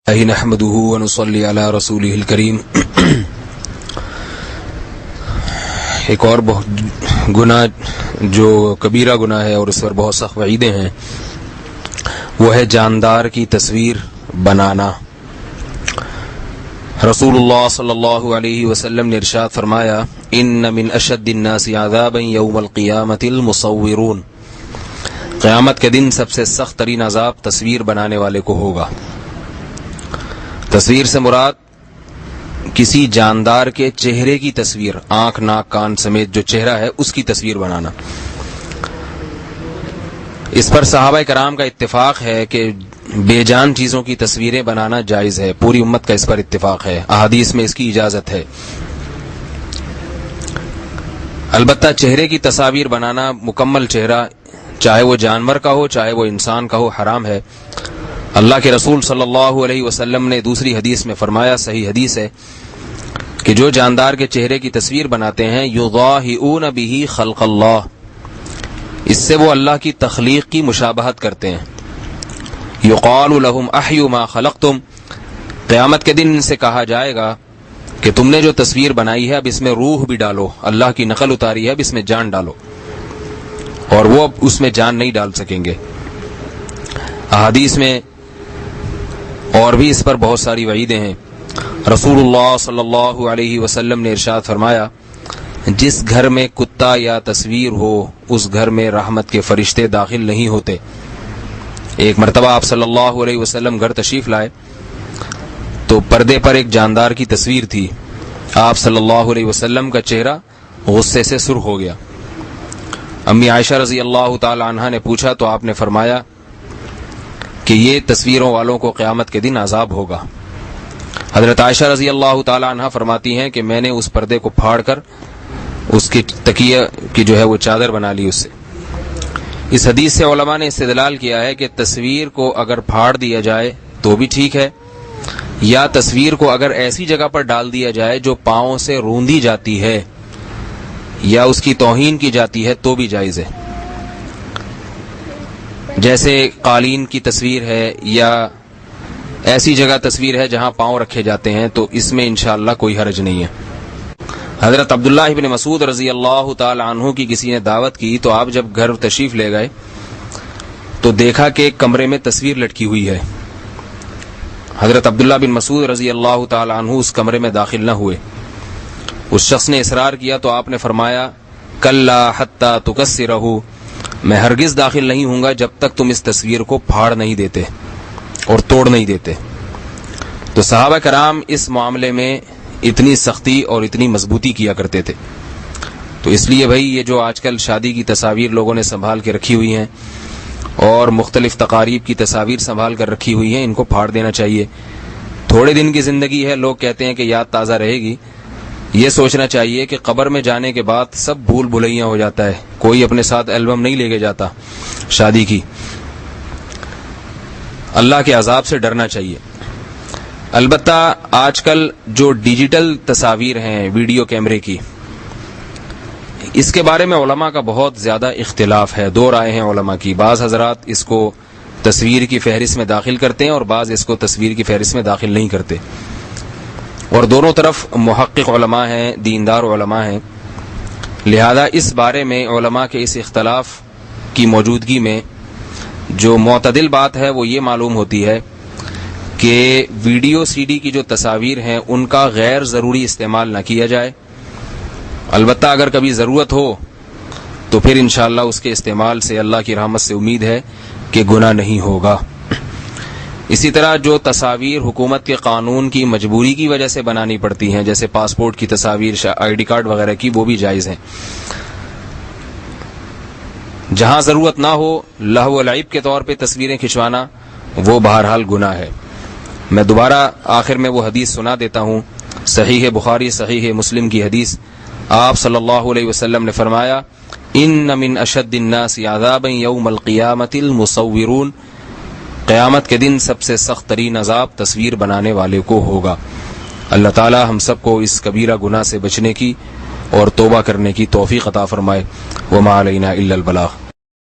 نحمده ونصلي على رسوله الكريم۔ ایک اور گناہ جو کبیرہ گناہ ہے اور اس پر بہت سخت وعیدیں ہیں وہ ہے جاندار کی تصویر بنانا۔ رسول اللہ صلی اللہ علیہ وسلم نے ارشاد فرمایا، ان من اشد الناس عذابا یوم القیامۃ المصورون۔ قیامت کے دن سب سے سخت ترین عذاب تصویر بنانے والے کو ہوگا۔ تصویر سے مراد کسی جاندار کے چہرے کی تصویر، آنکھ ناک کان سمیت جو چہرہ ہے اس کی تصویر بنانا۔ اس پر صحابہ کرام کا اتفاق ہے کہ بے جان چیزوں کی تصویریں بنانا جائز ہے، پوری امت کا اس پر اتفاق ہے، احادیث میں اس کی اجازت ہے۔ البتہ چہرے کی تصاویر بنانا، مکمل چہرہ چاہے وہ جانور کا ہو چاہے وہ انسان کا ہو، حرام ہے۔ اللہ کے رسول صلی اللہ علیہ وسلم نے دوسری حدیث میں فرمایا، صحیح حدیث ہے، کہ جو جاندار کے چہرے کی تصویر بناتے ہیں یضاہئون بہ خلق اللہ، اس سے وہ اللہ کی تخلیق کی مشابہت کرتے ہیں۔ یقال لہم احیوا ما خلقتم، قیامت کے دن ان سے کہا جائے گا کہ تم نے جو تصویر بنائی ہے اب اس میں روح بھی ڈالو، اللہ کی نقل اتاری ہے اب اس میں جان ڈالو، اور وہ اب اس میں جان نہیں ڈال سکیں گے۔ احادیث میں اور بھی اس پر بہت ساری وعیدیں ہیں۔ رسول اللہ صلی اللہ علیہ وسلم نے ارشاد فرمایا، جس گھر میں کتا یا تصویر ہو اس گھر میں رحمت کے فرشتے داخل نہیں ہوتے۔ ایک مرتبہ آپ صلی اللہ علیہ وسلم گھر تشریف لائے تو پردے پر ایک جاندار کی تصویر تھی۔ آپ صلی اللہ علیہ وسلم کا چہرہ غصے سے سرخ ہو گیا۔ امی عائشہ رضی اللہ تعالی عنہا نے پوچھا تو آپ نے فرمایا کہ یہ تصویروں والوں کو قیامت کے دن عذاب ہوگا۔ حضرت عائشہ رضی اللہ تعالی عنہا فرماتی ہیں کہ میں نے اس پردے کو پھاڑ کر اس کی تکیہ کی جو ہے وہ چادر بنا لی اس سے۔ اس حدیث سے علماء نے استدلال کیا ہے کہ تصویر کو اگر پھاڑ دیا جائے تو بھی ٹھیک ہے، یا تصویر کو اگر ایسی جگہ پر ڈال دیا جائے جو پاؤں سے روندی جاتی ہے یا اس کی توہین کی جاتی ہے تو بھی جائز ہے، جیسے قالین کی تصویر ہے یا ایسی جگہ تصویر ہے جہاں پاؤں رکھے جاتے ہیں، تو اس میں انشاءاللہ کوئی حرج نہیں ہے۔ حضرت عبداللہ ابن مسعود رضی اللہ تعالی عنہ کی کسی نے دعوت کی تو آپ جب گھر تشریف لے گئے تو دیکھا کہ ایک کمرے میں تصویر لٹکی ہوئی ہے۔ حضرت عبداللہ بن مسعود رضی اللہ تعالی عنہ اس کمرے میں داخل نہ ہوئے۔ اس شخص نے اصرار کیا تو آپ نے فرمایا، کلا حتی تکسرہ، میں ہرگز داخل نہیں ہوں گا جب تک تم اس تصویر کو پھاڑ نہیں دیتے اور توڑ نہیں دیتے۔ تو صحابہ کرام اس معاملے میں اتنی سختی اور اتنی مضبوطی کیا کرتے تھے۔ تو اس لیے بھائی یہ جو آج کل شادی کی تصاویر لوگوں نے سنبھال کے رکھی ہوئی ہیں اور مختلف تقاریب کی تصاویر سنبھال کر رکھی ہوئی ہیں، ان کو پھاڑ دینا چاہیے۔ تھوڑے دن کی زندگی ہے، لوگ کہتے ہیں کہ یاد تازہ رہے گی، یہ سوچنا چاہیے کہ قبر میں جانے کے بعد سب بھول بھلیاں ہو جاتا ہے، کوئی اپنے ساتھ البم نہیں لے کے جاتا شادی کی۔ اللہ کے عذاب سے ڈرنا چاہیے۔ البتہ آج کل جو ڈیجیٹل تصاویر ہیں ویڈیو کیمرے کی، اس کے بارے میں علماء کا بہت زیادہ اختلاف ہے، دو رائے ہیں علماء کی۔ بعض حضرات اس کو تصویر کی فہرست میں داخل کرتے ہیں اور بعض اس کو تصویر کی فہرست میں داخل نہیں کرتے، اور دونوں طرف محقق علماء ہیں، دیندار علماء ہیں۔ لہذا اس بارے میں علماء کے اس اختلاف کی موجودگی میں جو معتدل بات ہے وہ یہ معلوم ہوتی ہے کہ ویڈیو سی ڈی کی جو تصاویر ہیں ان کا غیر ضروری استعمال نہ کیا جائے۔ البتہ اگر کبھی ضرورت ہو تو پھر انشاءاللہ اس کے استعمال سے اللہ کی رحمت سے امید ہے کہ گناہ نہیں ہوگا۔ اسی طرح جو تصاویر حکومت کے قانون کی مجبوری کی وجہ سے بنانی پڑتی ہیں، جیسے پاسپورٹ کی تصاویر، آئی ڈی کارڈ وغیرہ کی، وہ بھی جائز ہیں۔ جہاں ضرورت نہ ہو لہو و لعب کے طور پہ تصویریں کھنچوانا وہ بہرحال گناہ ہے۔ میں دوبارہ آخر میں وہ حدیث سنا دیتا ہوں، صحیح بخاری صحیح مسلم کی حدیث۔ آپ صلی اللہ علیہ وسلم نے فرمایا، ان من اشد الناس عذابا یوم القیامۃ المصورون، قیامت کے دن سب سے سخت ترین عذاب تصویر بنانے والے کو ہوگا۔ اللہ تعالی ہم سب کو اس کبیرہ گناہ سے بچنے کی اور توبہ کرنے کی توفیق عطا فرمائے۔ وما علینا الا البلاغ۔